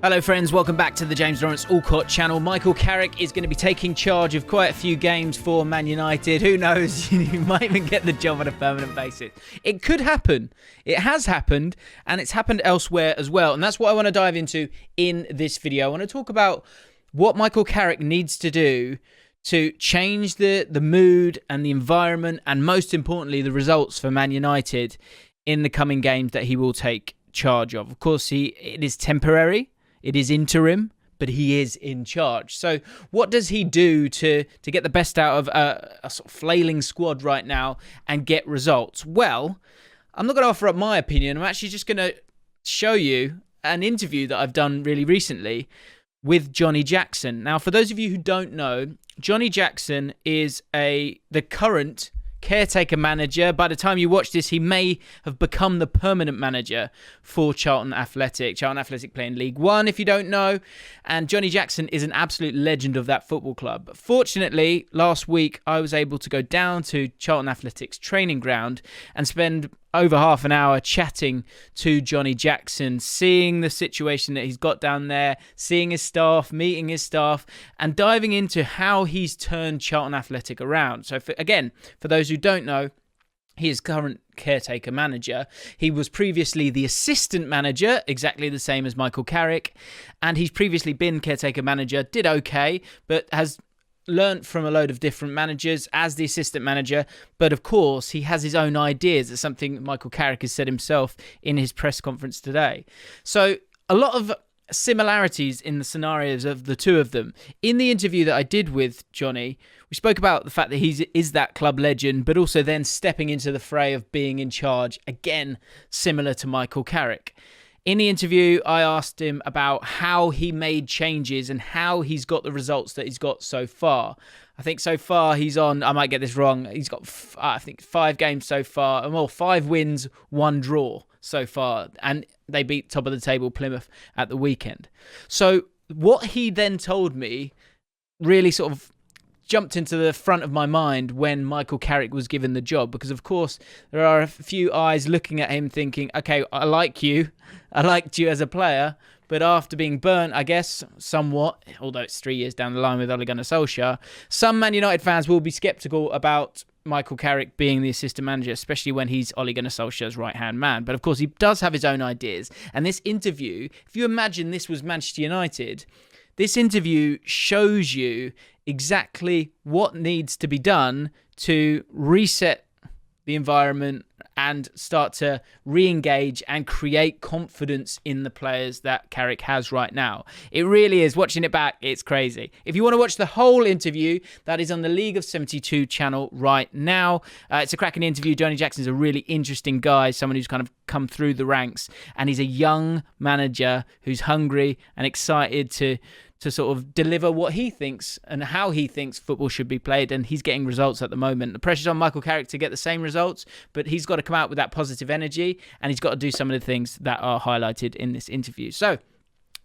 Hello friends, welcome back to the James Lawrence Allcott channel. Michael Carrick is going to be taking charge of quite a few games for Man United. Who knows, he might even get the job on a permanent basis. It could happen. It has happened, and it's happened elsewhere as well. And that's what I want to dive into in this video. I want to talk about what Michael Carrick needs to do to change the mood and the environment, and most importantly, the results for Man United in the coming games that he will take charge of. Of course, it is temporary. It is interim, but he is in charge. So what does he do to get the best out of a sort of flailing squad right now and get results? Well, I'm not going to offer up my opinion. I'm actually just going to show you an interview that I've done really recently with Johnny Jackson. Now, for those of you who don't know, Johnny Jackson is the current caretaker manager. By the time you watch this, he may have become the permanent manager for Charlton Athletic. Charlton Athletic play in League One, if you don't know. And Johnny Jackson is an absolute legend of that football club. Fortunately, last week, I was able to go down to Charlton Athletic's training ground and spend over half an hour chatting to Johnny Jackson, seeing the situation that he's got down there, seeing his staff, meeting his staff, and diving into how he's turned Charlton Athletic around. So, for those who don't know, he is current caretaker manager. He was previously the assistant manager, exactly the same as Michael Carrick, and he's previously been caretaker manager, did okay, but has learnt from a load of different managers as the assistant manager. But of course, he has his own ideas. That's something Michael Carrick has said himself in his press conference today. So a lot of similarities in the scenarios of the two of them. In the interview that I did with Johnny, we spoke about the fact that he is that club legend, but also then stepping into the fray of being in charge, again, similar to Michael Carrick. In the interview, I asked him about how he made changes and how he's got the results that he's got so far. I think so far he's on, I might get this wrong, he's got, 5 games so far, well, 5 wins, 1 draw so far, and they beat top of the table Plymouth at the weekend. So what he then told me really sort of jumped into the front of my mind when Michael Carrick was given the job, because of course there are a few eyes looking at him thinking, okay, I liked you as a player, but after being burnt, I guess, somewhat, although it's 3 years down the line with Ole Gunnar Solskjaer, some Man United fans will be sceptical about Michael Carrick being the assistant manager, especially when he's Ole Gunnar Solskjaer's right-hand man. But of course, he does have his own ideas. And this interview, if you imagine this was Manchester United, this interview shows you exactly what needs to be done to reset the environment and start to re-engage and create confidence in the players that Carrick has right now. It really is. Watching it back, it's crazy. If you want to watch the whole interview, that is on the League of 72 channel right now. It's a cracking interview. Johnny Jackson's a really interesting guy, someone who's kind of come through the ranks, and he's a young manager who's hungry and excited to sort of deliver what he thinks and how he thinks football should be played, and he's getting results at the moment. The pressure's on Michael Carrick to get the same results, but he's got to come out with that positive energy, and he's got to do some of the things that are highlighted in this interview. So,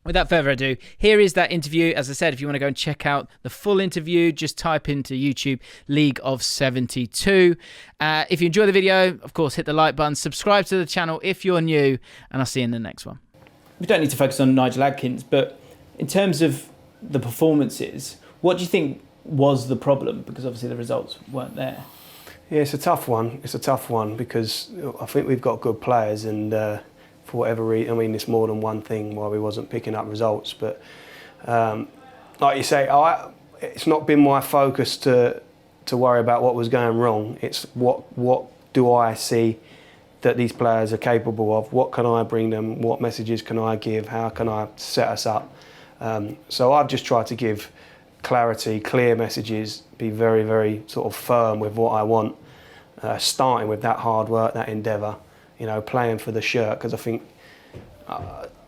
without further ado, here is that interview. As I said, if you want to go and check out the full interview, just type into YouTube League of 72. If you enjoy the video, of course, hit the like button, subscribe to the channel if you're new, and I'll see you in the next one. We don't need to focus on Nigel Adkins, but in terms of the performances, what do you think was the problem? Because obviously the results weren't there. Yeah, it's a tough one. It's a tough one because I think we've got good players, and for whatever reason, I mean, it's more than one thing why we wasn't picking up results. But like you say, it's not been my focus to worry about what was going wrong. It's what do I see that these players are capable of? What can I bring them? What messages can I give? How can I set us up? So I've just tried to give clarity, clear messages, be very, very sort of firm with what I want, starting with that hard work, that endeavour, you know, playing for the shirt, because I think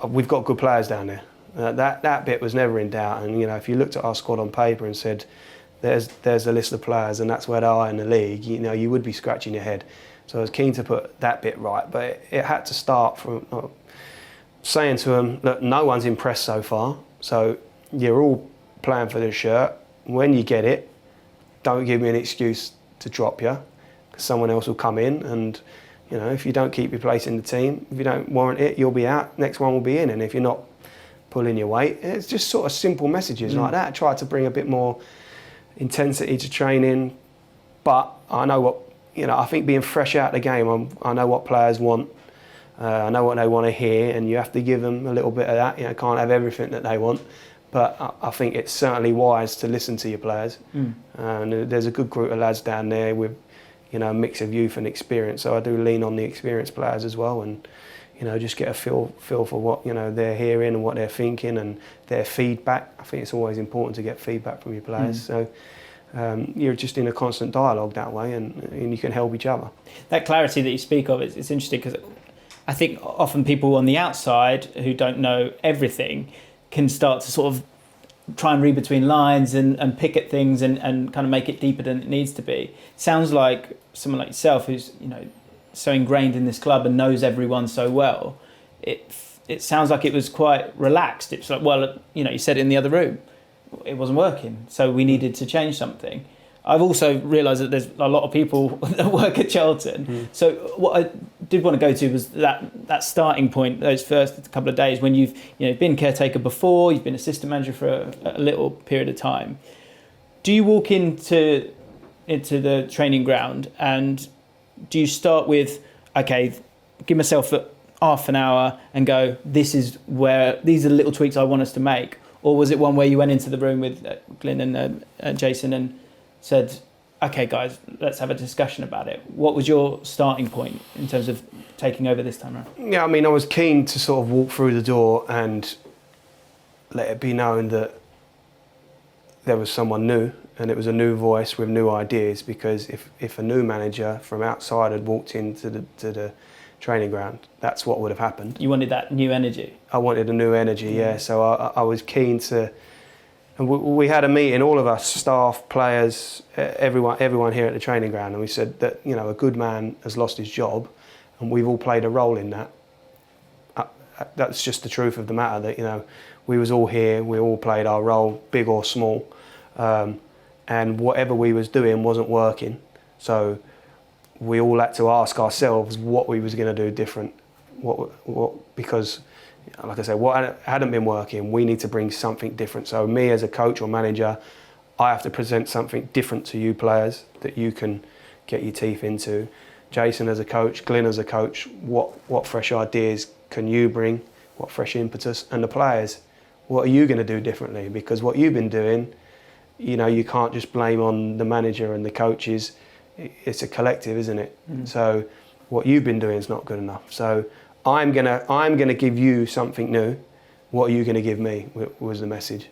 we've got good players down there. That bit was never in doubt, and you know, if you looked at our squad on paper and said, there's a list of players and that's where they are in the league, you know, you would be scratching your head. So I was keen to put that bit right, but it had to start from saying to them, look, no one's impressed so far, so you're all playing for this shirt. When you get it, don't give me an excuse to drop you, because someone else will come in, and you know, if you don't keep your place in the team, if you don't warrant it, you'll be out. Next one will be in, and if you're not pulling your weight. It's just sort of simple messages like that. Try to bring a bit more intensity to training. But I know what, I think being fresh out of the game, I know what players want. I know what they want to hear, and you have to give them a little bit of that. Can't have everything that they want. But I think it's certainly wise to listen to your players. And there's a good group of lads down there with, a mix of youth and experience. So I do lean on the experienced players as well, and just get a feel for what they're hearing and what they're thinking and their feedback. I think it's always important to get feedback from your players. So you're just in a constant dialogue that way, and you can help each other. That clarity that you speak of, it's interesting because I think often people on the outside who don't know everything can start to sort of try and read between lines and pick at things and kind of make it deeper than it needs to be. Sounds like someone like yourself who's so ingrained in this club and knows everyone so well. It sounds like it was quite relaxed. It's like, well, you said it in the other room, it wasn't working, so we needed to change something. I've also realised that there's a lot of people that work at Charlton. So what I did want to go to was that starting point, those first couple of days when you've been caretaker before, you've been assistant manager for a little period of time. Do you walk into the training ground and do you start with, okay, give myself half an hour and go, these are the little tweaks I want us to make? Or was it one where you went into the room with Glyn and Jason and said, okay guys, let's have a discussion about it? What was your starting point in terms of taking over this time around? Yeah, I was keen to sort of walk through the door and let it be known that there was someone new and it was a new voice with new ideas, because if a new manager from outside had walked into the training ground, that's what would have happened. You wanted that new energy? I wanted a new energy, yeah. So I was keen to. And we had a meeting, all of us, staff, players, everyone here at the training ground, and we said that a good man has lost his job, and we've all played a role in that. That's just the truth of the matter. That we was all here, we all played our role, big or small, and whatever we was doing wasn't working. So we all had to ask ourselves what we was going to do different. Because, like I said, what hadn't been working, we need to bring something different. So me as a coach or manager, I have to present something different to you players that you can get your teeth into. Jason as a coach, Glyn as a coach, what fresh ideas can you bring? What fresh impetus? And the players, what are you going to do differently? Because what you've been doing, you can't just blame on the manager and the coaches. It's a collective, isn't it? So what you've been doing is not good enough. So I'm gonna give you something new. What are you gonna give me? Was the message.